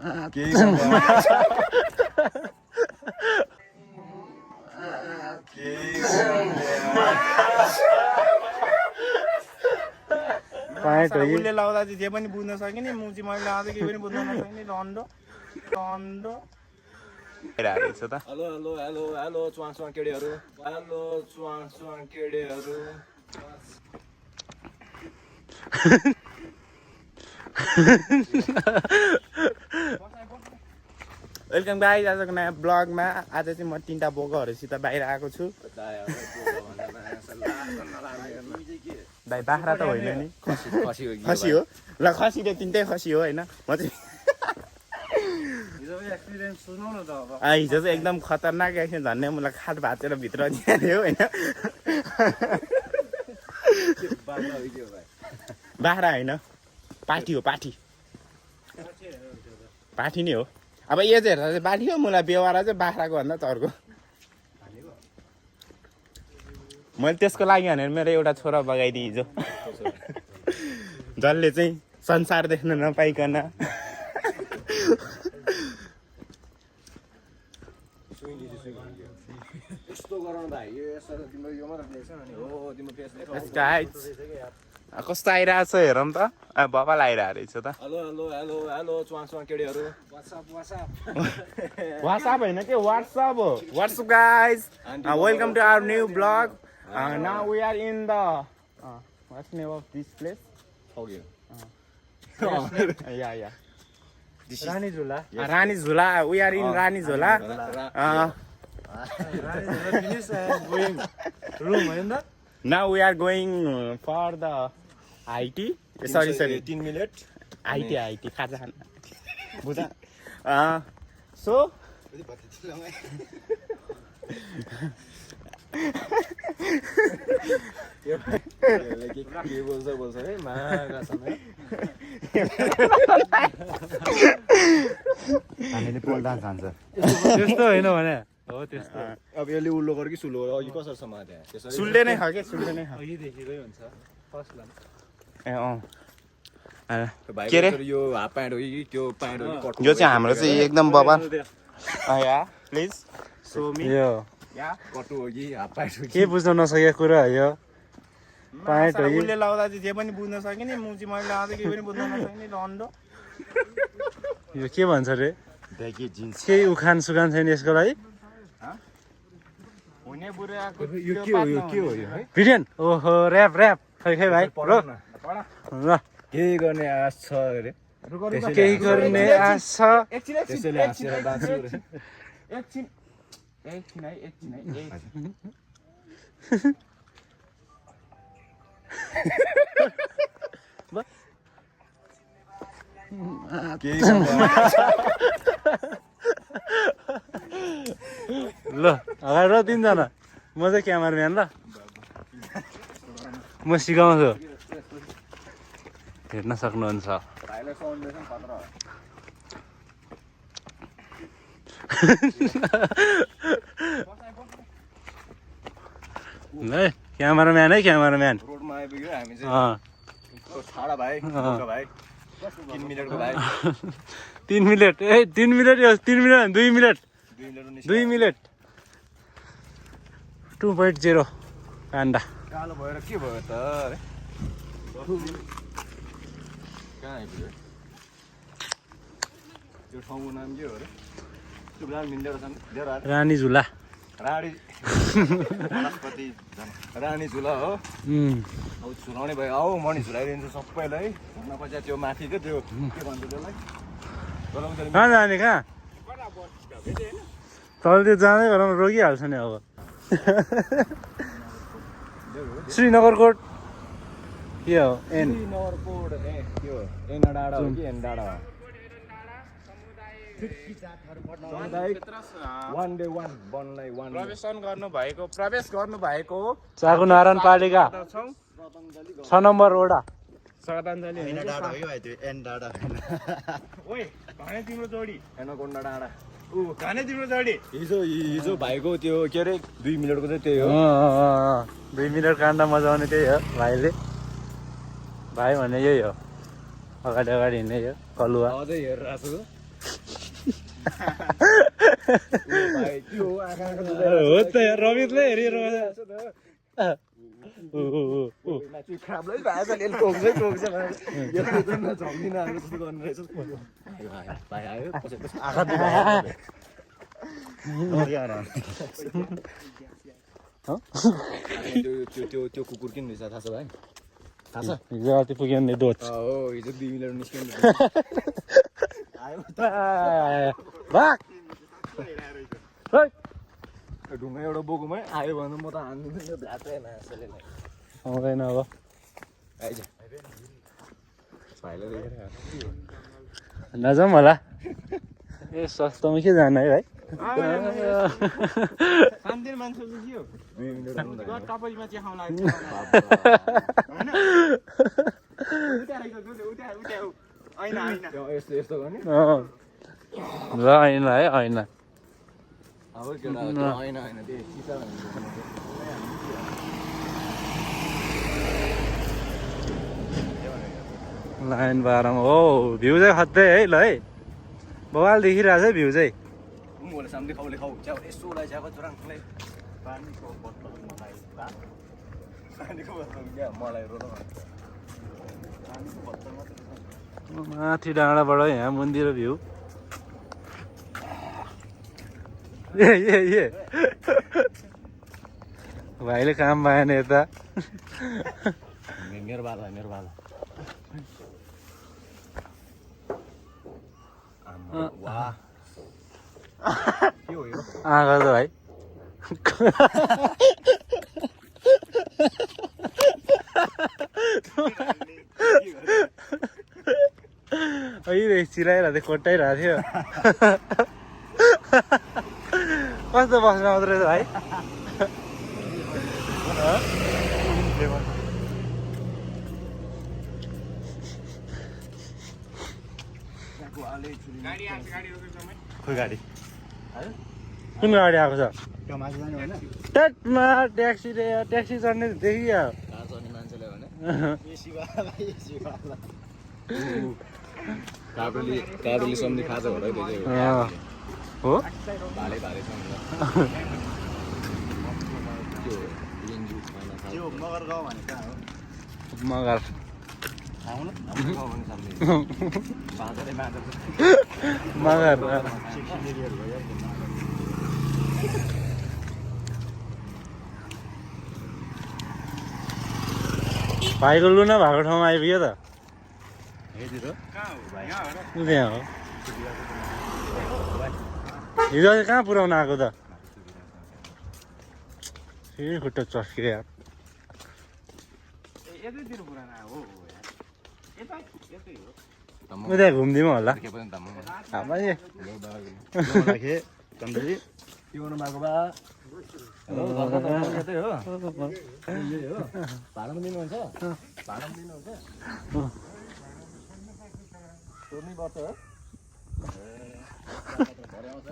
उसले लाउँदा चाहिँ जे पनि बुझ्न सकिने मुची मैले लाउँदा केही पनि बुझ्न नसक्ने लन्डो लन्डो रहेछ त हेलो हेलो हेलो हेलो चुवा चुवा केडेहरू हेलो चुवा चुवा केडेहरू वेलकम गाइज आजको नयाँ ब्लगमा आज चाहिँ म तीनटा बोकाहरूसित बाहिर आएको छु भाइ बाख्रा त होइन नि खसी हो ल खसी त तिनटै खसी हो होइन म चाहिँ हिजो चाहिँ एकदम खतरनाक एक्सिडेन्ट झन्डै मलाई खाट भाँचेर भित्र दियो होइन बाख्रा होइन पाठी हो पाठी पाठी नै हो अब एज हेर्दा चाहिँ बाठी हो मलाई बेवारा चाहिँ बाख्राको भन्दा चर्को मैले त्यसको लागि भनेर मेरो एउटा छोरा बगाइदिएँ हिजो जसले चाहिँ संसार देख्न नपाइकन कस्तो आइरहेछ हेरौँ त बबाल आइरहेको रहेछ त हेलो हेलो हेलो हेलो चुवा चुवा केडेहरू वाट्सएप होइन के वाट्सएप हो WhatsApp guys welcome to our new vlog now we are in the what's name of this place या रानी झुला रानी झुला वी आर इन रानी झुला रुम होइन त now we are going for the IT sorry 3 minute IT खाजा खान बुझा so के बोल्छ है मागा समय हामीले पोल डान्स हान्छ त्यस्तो होइन भने हो त्यस्तो अब यसले उल्लो गर कि सुल्लो गर अघि कसरी समात्या त्यसरी सुल्ले नै खा के सुल्ले नै खा अघि देखिदै हुन्छ फर्स्ट लाइन ए भाइ के रे यो हाफ प्यान्ट हो कि त्यो प्यान्ट हो कि कट यो चाहिँ हाम्रो चाहिँ एकदम बबाल या प्लिज सो मी यो या कटु हो कि हाफ प्यान्ट हो कि के बुझ्न नसकेको कुरा हो यो प्यान्ट हो कि उसले लाउँदा चाहिँ जे पनि बुझ्न सकिने मुची मैले लाउँदा केही पनि बुझ्न नसक्ने लन्डो यो के भन्छ रे ब्यागी जिन्स केही उखान सुखान छैन यसको लागि हुने बुढाको यो के हो यो है भिडियन ओहो ऱ्याप ऱ्याप खै खै भाइ रो ल केही गर्ने आश छ अरे केही गर्ने आश छ त्यसैले हाँसेर बाँच्छु रे एकछिन है एकछिन ल अगाडि र तिनजना म चाहिँ क्यामराम्यान ल म सिकाउँछु हेर्न सक्नुहुन्छ भाइलाई फाउन्डेसन खतरा हो ल क्यामराम्यान है क्यामराम्यान रोडमा आइपुग्यो हामी चाहिँ छाडा भाइ भाइ 3 मिनेटको भाइ 3 मिनट ए 3 मिनट यो 3 मिनट 2 मिनट 2 मिनट 2.0 काण्डा कालो भएर के भयो त अरे कहाँ आइपुग्यो त्यो ठाउँको नाम के हो अरे त्यो बेला मिल्दै रहेछ रानी झुला वनस्पति रानी झुला हो अब झुलाउने भयो आऊ म नि झुलाइदिन्छु सबैलाई झुल्न पछि त्यो माथि क्या त्यो के भन्छ त्यसलाई कहाँ जाने कहाँ तल त्यो जाँदै गरेर रोकिहाल्छ नि अब श्रीनगरकोट के हो एन नगरकोट त्यो एन डाँडा हो कि एन डाँडा हो प्रवेश गर्नु भएको चाकु नारायण पालिका 6 नम्बर वडा श्रद्धाञ्जली एन डाँडा हो कि भाइ त्यो एन डाँडा ओइ भने तिम्रो जोडी एनकोन्डा डाँडा भने तिम्रो जोडी हिजो भाइको त्यो के अरे 2 मिनटको चाहिँ त्यही हो 2 मिनट काण्ड मजाउने त्यही हो भाइले भाइ भने यही हो अगाडि हिँड्ने यो कलुवा अझै हेरिरहेको छु भाइ के हो आँखा हो त यार रमितले हेरिरहेको माथि खाब्लै भएको छ टोक्छ यस्तो न झम्किन आएको जस्तो गर्नु रहेछ भाइ आयो आँखा त्यो कुकुर किन रहेछ थाहा छ भाइ थाहा छ हिजो अस्ति पुग्यो नि दोच हो हिजो 2 मिनेट निस्किनु आयो भाग ढुङ्गा एउटा बोकुमै आयो भने म त हान्दिनँ भ्यात्रै मासले नै आउँदैन अब आइज भाइले देखेर नजाउँ होला ए सस्तोमा के जाने है भाइ शान्तिर मान्छे बुझ्यो 2 मिनेट टपरीमा चिया खाउँ लाग्यो हैन उठ्याउ हैन यस्तो यस्तो गर्ने ल ऐना है ऐना अब केटा हैन हैन त्यो सिसा लाइन बाह्रमा हो भ्यू चाहिँ खत्तै है ल है बवाल देखिरहेको छ है भ्यू चाहिँ मोले सामने खाउले खाउ च्याउ यसो लाइ च्याको चुराङलाई पानीको बोतल मलाई पानीको बोतल क्या मलाई रोलो पानीको बोतल मात्र माथि डाँडाबाट यहाँ मन्दिर भ्यू ए भाइले काम पाएन यता मेरो बाला वाह के हो यो आँखा त भाइ अहिले चिराइरहेको थियो कोट्टाइरहेको थियो कस्तो बस्नु आउँदो रहेछ भाइ खोइ गाडी कुन गाडी आएको छ त्यो माथि जाने होइन ट्याटमा ट्याक्सी चढ्ने देखियो कार चढ्ने मान्छेले भने काबुली सम्झी खाजा हो र हो भाले छ त्यो मगर गाउँ भने कहाँ हो मगर आउनु गाउँ भने सामने बाँदरै बाँदर मगर भाइको लुना भएको ठाउँमा आइपुग्यो त त्यहाँ हो हिजो चाहिँ कहाँ पुऱ्याउन आएको त फेरि खुट्टा चस्क्यो यार यतैतिर पुराना हो यतै हो उता घुमिदिउँ होला के पनि ताम्मा हाम्रो चन्द्रजी के गर्नु भएको बा यतै हो भाडा पनि दिनुहुन्छ भाडा पनि दिनुहुन्छ सोध्नै पर्छ हो भरे आउँछ